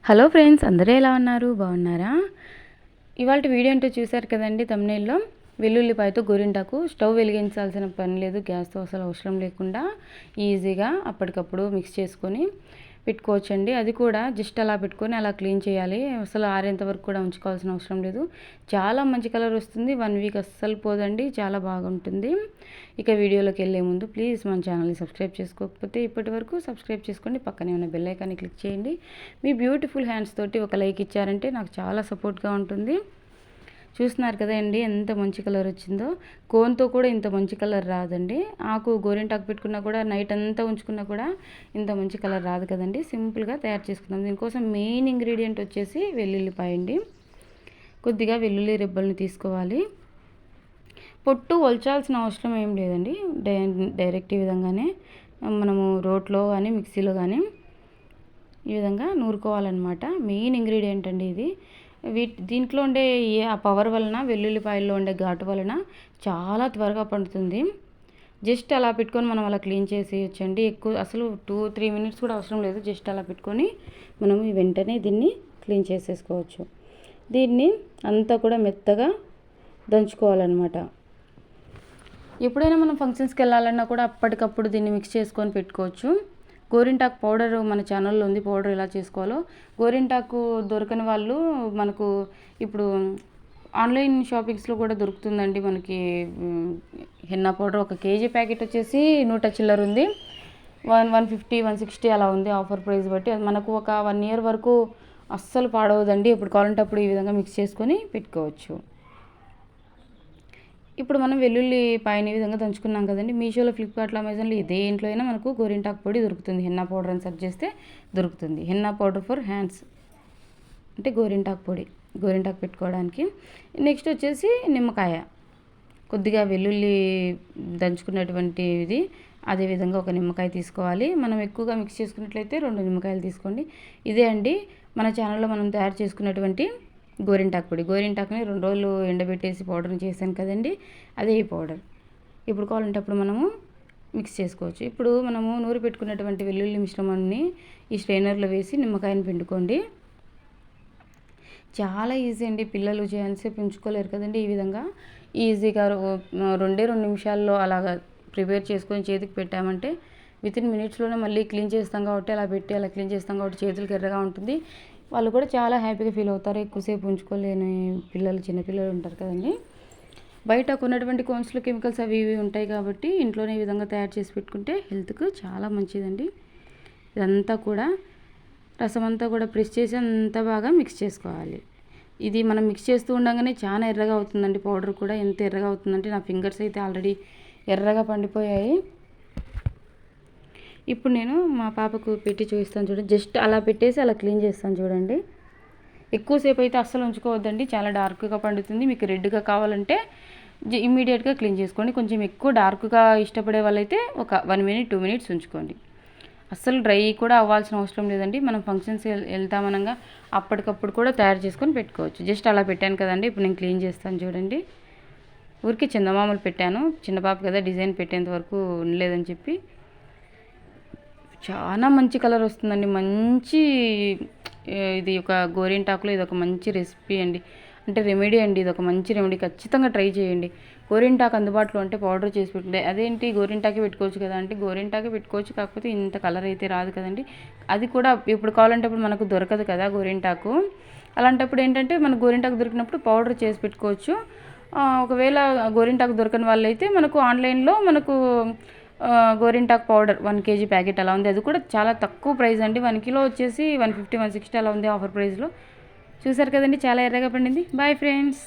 Hello friends, అందరూ ఎలా ఉన్నారు? బాగున్నారా? ఇవాళ వీడియో ఏంటో చూశారు కదండి తమ్నేల్లో. వెల్లుల్లిపాయతో గోరింటాకు స్టవ్ వెలిగించాల్సిన పని లేదు, గ్యాస్తో అసలు అవసరం లేకుండా ఈజీగా అప్పటికప్పుడు మిక్స్ చేసుకొని పెట్టుకోవచ్చండి. అది కూడా జస్ట్ అలా పెట్టుకొని అలా క్లీన్ చేయాలి. అసలు ఆరేంత వరకు కూడా ఉంచుకోవాల్సిన అవసరం లేదు. చాలా మంచి కలర్ వస్తుంది. 1 వీక్ అస్సలు పోదండి, చాలా బాగుంటుంది. ఇక వీడియోలోకి వెళ్ళే ముందు ప్లీజ్ మన ఛానల్ని సబ్స్క్రైబ్ చేసుకోకపోతే ఇప్పటి వరకు సబ్స్క్రైబ్ చేసుకోండి. పక్కనే ఉన్న బెల్ ఐకాన్ని క్లిక్ చేయండి. మీ బ్యూటిఫుల్ హ్యాండ్స్ తోటి ఒక లైక్ ఇచ్చారంటే నాకు చాలా సపోర్ట్గా ఉంటుంది. చూస్తున్నారు కదండి ఎంత మంచి కలర్ వచ్చిందో. కోన్తో కూడా ఇంత మంచి కలర్ రాదండి. ఆకు గోరింటాకు పెట్టుకున్నా కూడా నైట్ అంతా ఉంచుకున్నా కూడా ఇంత మంచి కలర్ రాదు కదండి. సింపుల్గా తయారు చేసుకుందాం. దీనికోసం మెయిన్ ఇంగ్రీడియంట్ వచ్చేసి వెల్లుల్లిపాయ అండి. కొద్దిగా వెల్లుల్లి రెబ్బల్ని తీసుకోవాలి. పొట్టు ఒలచాల్సిన అవసరం ఏం లేదండి. డైరెక్ట్ ఈ విధంగానే మనము రోట్లో కానీ మిక్సీలో కానీ ఈ విధంగా నూరుకోవాలన్నమాట. మెయిన్ ఇంగ్రీడియంట్ అండి ఇది. దీంట్లో ఉండే ఆ పవర్ వలన, వెల్లుల్లిపాయల్లో ఉండే ఘాటు వలన చాలా త్వరగా పండుతుంది. జస్ట్ అలా పెట్టుకొని మనం అలా క్లీన్ చేసేయచ్చండి. ఎక్కువ అసలు 2-3 మినిట్స్ కూడా అవసరం లేదు. జస్ట్ అలా పెట్టుకొని మనం వెంటనే దీన్ని క్లీన్ చేసేసుకోవచ్చు. దీన్ని అంతా కూడా మెత్తగా దంచుకోవాలన్నమాట. ఎప్పుడైనా మనం ఫంక్షన్స్కి వెళ్ళాలన్నా కూడా అప్పటికప్పుడు దీన్ని మిక్స్ చేసుకొని పెట్టుకోవచ్చు. గోరింటాకు పౌడర్ మన ఛానల్లో ఉంది. పౌడర్ ఎలా చేసుకోవాలో. గోరింటాకు దొరకని వాళ్ళు మనకు ఇప్పుడు ఆన్లైన్ షాపింగ్స్లో కూడా దొరుకుతుందండి. మనకి హెన్నా పౌడర్ 1 కేజీ ప్యాకెట్ వచ్చేసి 100 చిల్లర ఉంది. 150, 160 అలా ఉంది ఆఫర్ ప్రైస్ బట్టి. అది మనకు ఒక 1 ఇయర్ వరకు అస్సలు పాడవదండి. ఇప్పుడు కావాలంటే అప్పుడు ఈ విధంగా మిక్స్ చేసుకొని పెట్టుకోవచ్చు. ఇప్పుడు మనం వెల్లుల్లిపాయని ఈ విధంగా దంచుకున్నాం కదండి. మీషోలో, ఫ్లిప్కార్ట్లో, అమెజాన్లో దేంట్లో అయినా మనకు గోరింటాకు పొడి దొరుకుతుంది. హెన్నా పౌడర్ అని సెర్చ్ చేస్తే దొరుకుతుంది. హెన్నా పౌడర్ ఫర్ హ్యాండ్స్ అంటే గోరింటాకు పొడి, గోరింటాకు పెట్టుకోవడానికి. నెక్స్ట్ వచ్చేసి నిమ్మకాయ, కొద్దిగా వెల్లుల్లి దంచుకున్నటువంటి ఇది. అదేవిధంగా 1 నిమ్మకాయ తీసుకోవాలి. మనం ఎక్కువగా మిక్స్ చేసుకున్నట్లయితే 2 నిమ్మకాయలు తీసుకోండి. ఇదే అండి మన ఛానల్లో మనం తయారు చేసుకున్నటువంటి గోరింటాకు పొడి. గోరింటాకుని 2 రోజులు ఎండబెట్టేసి పౌడర్ని చేశాను కదండి, అదే ఈ పౌడర్. ఇప్పుడు కావాలంటే అప్పుడు మనము మిక్స్ చేసుకోవచ్చు. ఇప్పుడు మనము నూరి పెట్టుకున్నటువంటి వెల్లుల్లి మిశ్రమాన్ని ఈ స్ట్రైనర్లో వేసి నిమ్మకాయని పిండుకోండి. చాలా ఈజీ అండి. పిల్లలు చేయాల్సేపు ఉంచుకోలేరు కదండి. ఈ విధంగా ఈజీగా 2 నిమిషాల్లో అలాగా ప్రిపేర్ చేసుకొని చేతికి పెట్టామంటే వితిన్ మినిట్స్లోనే మళ్ళీ క్లీన్ చేస్తాం కాబట్టి అలా పెట్టి అలా క్లీన్ చేస్తాం కాబట్టి చేతులకి ఎర్రగా ఉంటుంది. వాళ్ళు కూడా చాలా హ్యాపీగా ఫీల్ అవుతారు. ఎక్కువసేపు ఉంచుకోలేని పిల్లలు, చిన్నపిల్లలు ఉంటారు కదండి. బయట కొన్నటువంటి కోన్స్లో కెమికల్స్ అవి ఇవి ఉంటాయి కాబట్టి ఇంట్లోనే ఈ విధంగా తయారు చేసి పెట్టుకుంటే హెల్త్కు చాలా మంచిదండి. ఇదంతా కూడా రసం అంతా కూడా ప్రెస్ చేసి అంతా బాగా మిక్స్ చేసుకోవాలి. ఇది మనం మిక్స్ చేస్తూ ఉండగానే చాలా ఎర్రగా అవుతుందండి. పౌడర్ కూడా ఎంత ఎర్రగా అవుతుందంటే నా ఫింగర్స్ అయితే ఆల్రెడీ ఎర్రగా పండిపోయాయి. ఇప్పుడు నేను మా పాపకు పెట్టి చూపిస్తాను చూడండి. జస్ట్ అలా పెట్టేసి అలా క్లీన్ చేస్తాను చూడండి. ఎక్కువసేపు అయితే అస్సలు ఉంచుకోవద్దండి, చాలా డార్క్గా పండుతుంది. మీకు రెడ్గా కావాలంటే ఇమ్మీడియట్గా క్లీన్ చేసుకోండి. కొంచెం ఎక్కువ డార్క్గా ఇష్టపడే వాళ్ళైతే ఒక 1 మినిట్ 2 మినిట్స్ ఉంచుకోండి. అస్సలు డ్రై కూడా అవ్వాల్సిన అవసరం లేదండి. మనం ఫంక్షన్స్ వెళ్తామనగా అప్పటికప్పుడు కూడా తయారు చేసుకొని పెట్టుకోవచ్చు. జస్ట్ అలా పెట్టాను కదండి. ఇప్పుడు నేను క్లీన్ చేస్తాను చూడండి. ఊరికి చందమామలు పెట్టాను, చిన్న పాప కదా, డిజైన్ పెట్టేంత వరకు ఉండలేదని చెప్పి. చాలా మంచి కలర్ వస్తుందండి. మంచి ఇది ఒక గోరింటాకులో ఇది ఒక మంచి రెసిపీ అండి, అంటే రెమెడీ అండి. ఇది ఒక మంచి రెమెడీ, ఖచ్చితంగా ట్రై చేయండి. గోరింటాకు అందుబాటులో ఉంటే పౌడర్ చేసి పెట్టుకుంటే, అదేంటి గోరింటాకే పెట్టుకోవచ్చు కదా అంటే గోరింటాకే పెట్టుకోవచ్చు, కాకపోతే ఇంత కలర్ అయితే రాదు కదండి. అది కూడా ఇప్పుడు కావాలంటే ఇప్పుడు మనకు దొరకదు కదా గోరింటాకు. అలాంటప్పుడు ఏంటంటే మనకు గోరింటాకు దొరికినప్పుడు పౌడర్ చేసి పెట్టుకోవచ్చు. ఒకవేళ గోరింటాకు దొరకని వాళ్ళైతే మనకు ఆన్లైన్లో మనకు గోరింటాకు పౌడర్ 1 కేజీ ప్యాకెట్ అలా ఉంది. అది కూడా చాలా తక్కువ ప్రైస్ అండి. 1 కిలో వచ్చేసి 150, 160 అలా ఉంది ఆఫర్ ప్రైస్లో. చూసారు కదండి, చాలా ఎర్రగా పండింది. Bye friends.